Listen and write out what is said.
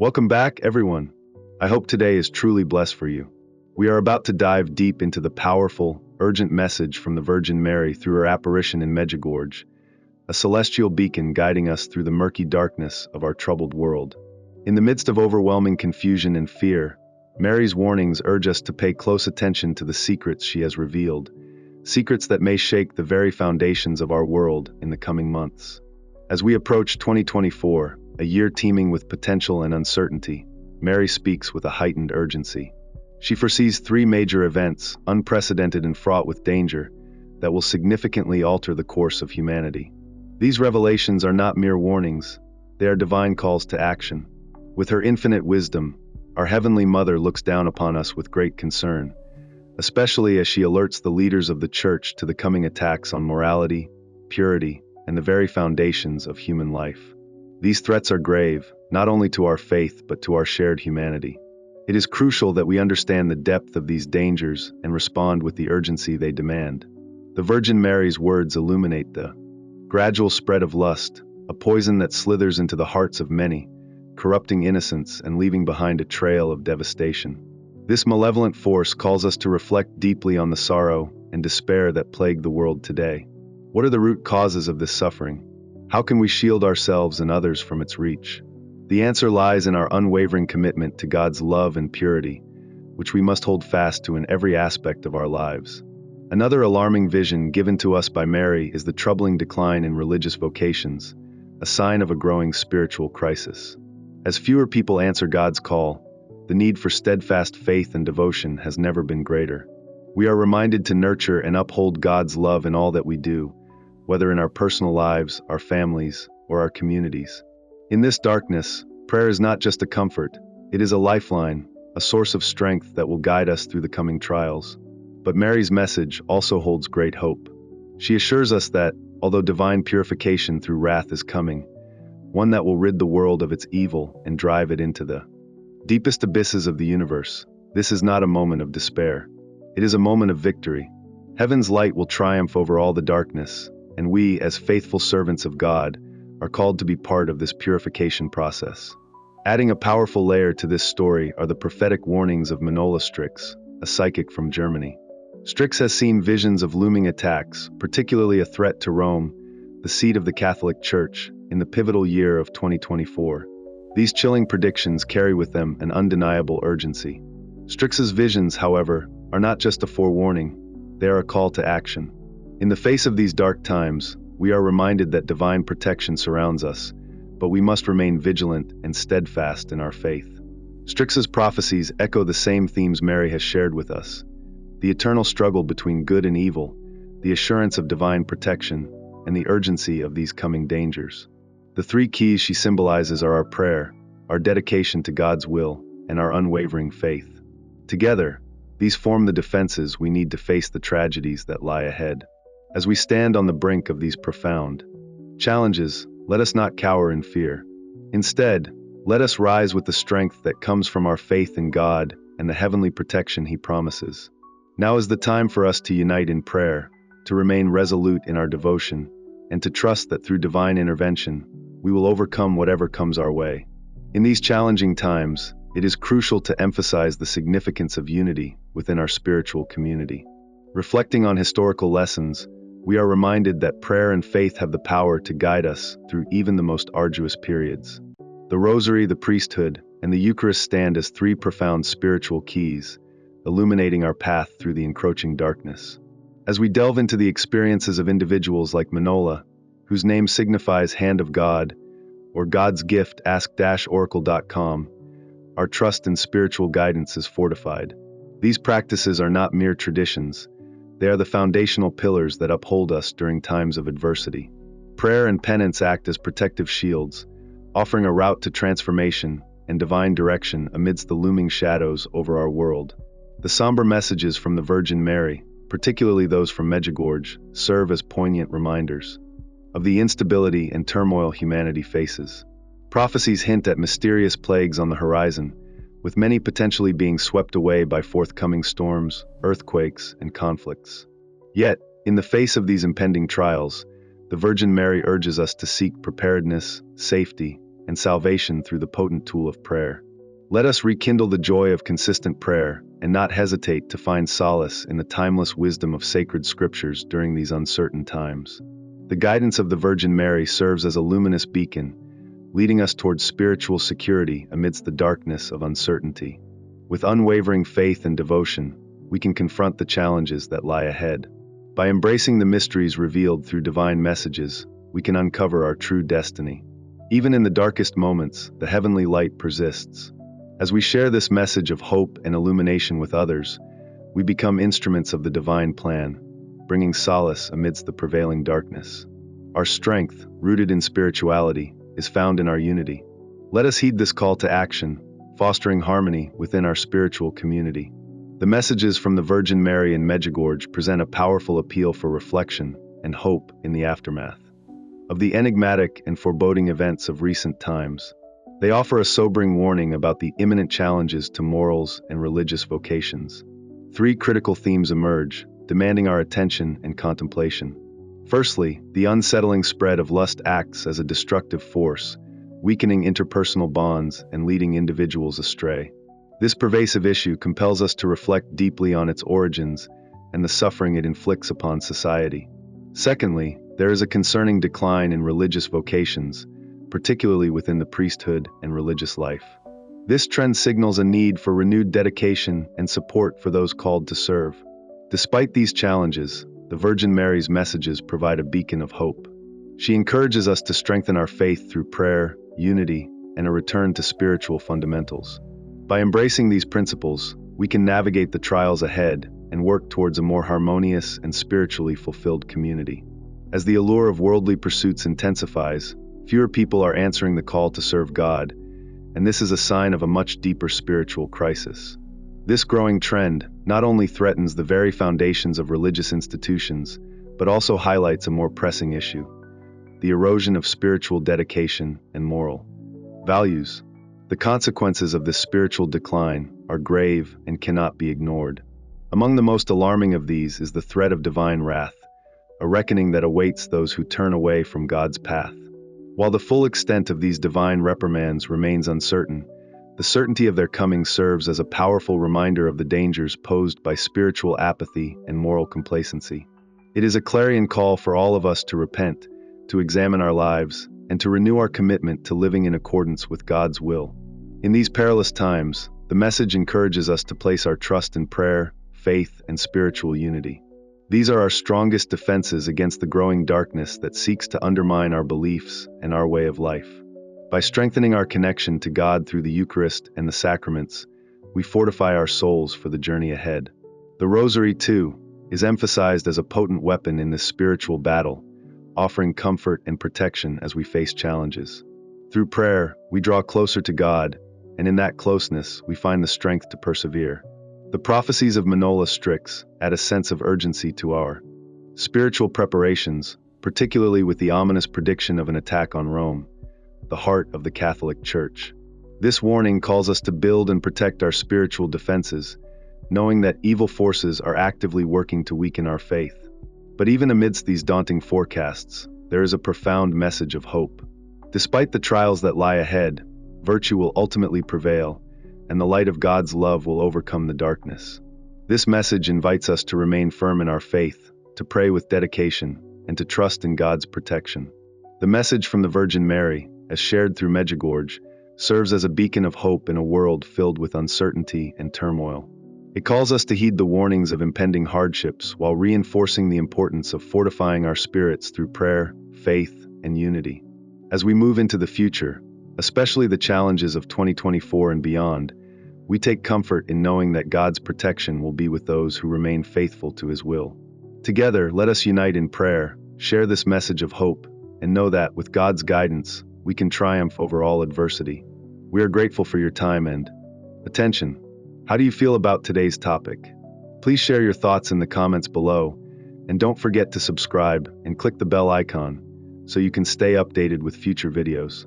Welcome back, everyone. I hope today is truly blessed for you. We are about to dive deep into the powerful, urgent message from the Virgin Mary through her apparition in Medjugorje, a celestial beacon guiding us through the murky darkness of our troubled world. In the midst of overwhelming confusion and fear, Mary's warnings urge us to pay close attention to the secrets she has revealed, secrets that may shake the very foundations of our world in the coming months. As we approach 2024, a year teeming with potential and uncertainty, Mary speaks with a heightened urgency. She foresees three major events, unprecedented and fraught with danger, that will significantly alter the course of humanity. These revelations are not mere warnings, they are divine calls to action. With her infinite wisdom, our Heavenly Mother looks down upon us with great concern, especially as she alerts the leaders of the Church to the coming attacks on morality, purity, and the very foundations of human life. These threats are grave, not only to our faith but to our shared humanity. It is crucial that we understand the depth of these dangers and respond with the urgency they demand. The Virgin Mary's words illuminate the gradual spread of lust, a poison that slithers into the hearts of many, corrupting innocence and leaving behind a trail of devastation. This malevolent force calls us to reflect deeply on the sorrow and despair that plague the world today. What are the root causes of this suffering? How can we shield ourselves and others from its reach? The answer lies in our unwavering commitment to God's love and purity, which we must hold fast to in every aspect of our lives. Another alarming vision given to us by Mary is the troubling decline in religious vocations, a sign of a growing spiritual crisis. As fewer people answer God's call, the need for steadfast faith and devotion has never been greater. We are reminded to nurture and uphold God's love in all that we do, whether in our personal lives, our families, or our communities. In this darkness, prayer is not just a comfort, it is a lifeline, a source of strength that will guide us through the coming trials. But Mary's message also holds great hope. She assures us that, although divine purification through wrath is coming, one that will rid the world of its evil and drive it into the deepest abysses of the universe, this is not a moment of despair. It is a moment of victory. Heaven's light will triumph over all the darkness, and we, as faithful servants of God, are called to be part of this purification process. Adding a powerful layer to this story are the prophetic warnings of Manola Strix, a psychic from Germany. Strix has seen visions of looming attacks, particularly a threat to Rome, the seat of the Catholic Church, in the pivotal year of 2024. These chilling predictions carry with them an undeniable urgency. Strix's visions, however, are not just a forewarning, they are a call to action. In the face of these dark times, we are reminded that divine protection surrounds us, but we must remain vigilant and steadfast in our faith. Strix's prophecies echo the same themes Mary has shared with us: the eternal struggle between good and evil, the assurance of divine protection, and the urgency of these coming dangers. The three keys she symbolizes are our prayer, our dedication to God's will, and our unwavering faith. Together, these form the defenses we need to face the tragedies that lie ahead. As we stand on the brink of these profound challenges, let us not cower in fear. Instead, let us rise with the strength that comes from our faith in God and the heavenly protection He promises. Now is the time for us to unite in prayer, to remain resolute in our devotion, and to trust that through divine intervention, we will overcome whatever comes our way. In these challenging times, it is crucial to emphasize the significance of unity within our spiritual community. Reflecting on historical lessons, we are reminded that prayer and faith have the power to guide us through even the most arduous periods. The Rosary, the priesthood, and the Eucharist stand as three profound spiritual keys, illuminating our path through the encroaching darkness. As we delve into the experiences of individuals like Manola, whose name signifies Hand of God, or God's Gift, ask-oracle.com, our trust in spiritual guidance is fortified. These practices are not mere traditions, they are the foundational pillars that uphold us during times of adversity. Prayer and penance act as protective shields, offering a route to transformation and divine direction amidst the looming shadows over our world. The somber messages from the Virgin Mary, particularly those from Medjugorje, serve as poignant reminders of the instability and turmoil humanity faces. Prophecies hint at mysterious plagues on the horizon, with many potentially being swept away by forthcoming storms, earthquakes, and conflicts. Yet, in the face of these impending trials, the Virgin Mary urges us to seek preparedness, safety, and salvation through the potent tool of prayer. Let us rekindle the joy of consistent prayer and not hesitate to find solace in the timeless wisdom of sacred scriptures during these uncertain times. The guidance of the Virgin Mary serves as a luminous beacon, leading us towards spiritual security amidst the darkness of uncertainty. With unwavering faith and devotion, we can confront the challenges that lie ahead. By embracing the mysteries revealed through divine messages, we can uncover our true destiny. Even in the darkest moments, the heavenly light persists. As we share this message of hope and illumination with others, we become instruments of the divine plan, bringing solace amidst the prevailing darkness. Our strength, rooted in spirituality, is found in our unity. Let us heed this call to action, fostering harmony within our spiritual community. The messages from the Virgin Mary in Medjugorje present a powerful appeal for reflection and hope in the aftermath of the enigmatic and foreboding events of recent times. They offer a sobering warning about the imminent challenges to morals and religious vocations. Three critical themes emerge, demanding our attention and contemplation. Firstly, the unsettling spread of lust acts as a destructive force, weakening interpersonal bonds and leading individuals astray. This pervasive issue compels us to reflect deeply on its origins and the suffering it inflicts upon society. Secondly, there is a concerning decline in religious vocations, particularly within the priesthood and religious life. This trend signals a need for renewed dedication and support for those called to serve. Despite these challenges, the Virgin Mary's messages provide a beacon of hope. She encourages us to strengthen our faith through prayer, unity, and a return to spiritual fundamentals. By embracing these principles, we can navigate the trials ahead and work towards a more harmonious and spiritually fulfilled community. As the allure of worldly pursuits intensifies, fewer people are answering the call to serve God, and this is a sign of a much deeper spiritual crisis. This growing trend not only threatens the very foundations of religious institutions, but also highlights a more pressing issue: the erosion of spiritual dedication and moral values. The consequences of this spiritual decline are grave and cannot be ignored. Among the most alarming of these is the threat of divine wrath, a reckoning that awaits those who turn away from God's path. While the full extent of these divine reprimands remains uncertain, the certainty of their coming serves as a powerful reminder of the dangers posed by spiritual apathy and moral complacency. It is a clarion call for all of us to repent, to examine our lives, and to renew our commitment to living in accordance with God's will. In these perilous times, the message encourages us to place our trust in prayer, faith, and spiritual unity. These are our strongest defenses against the growing darkness that seeks to undermine our beliefs and our way of life. By strengthening our connection to God through the Eucharist and the sacraments, we fortify our souls for the journey ahead. The Rosary, too, is emphasized as a potent weapon in this spiritual battle, offering comfort and protection as we face challenges. Through prayer, we draw closer to God, and in that closeness, we find the strength to persevere. The prophecies of Manola Strix add a sense of urgency to our spiritual preparations, particularly with the ominous prediction of an attack on Rome, the heart of the Catholic Church. This warning calls us to build and protect our spiritual defenses, knowing that evil forces are actively working to weaken our faith. But even amidst these daunting forecasts, there is a profound message of hope. Despite the trials that lie ahead, virtue will ultimately prevail, and the light of God's love will overcome the darkness. This message invites us to remain firm in our faith, to pray with dedication, and to trust in God's protection. The message from the Virgin Mary, as shared through Medjugorje, serves as a beacon of hope in a world filled with uncertainty and turmoil. It calls us to heed the warnings of impending hardships while reinforcing the importance of fortifying our spirits through prayer, faith, and unity. As we move into the future, especially the challenges of 2024 and beyond, we take comfort in knowing that God's protection will be with those who remain faithful to His will. Together, let us unite in prayer, share this message of hope, and know that, with God's guidance, we can triumph over all adversity. We are grateful for your time and attention. How do you feel about today's topic? Please share your thoughts in the comments below, and don't forget to subscribe and click the bell icon so you can stay updated with future videos.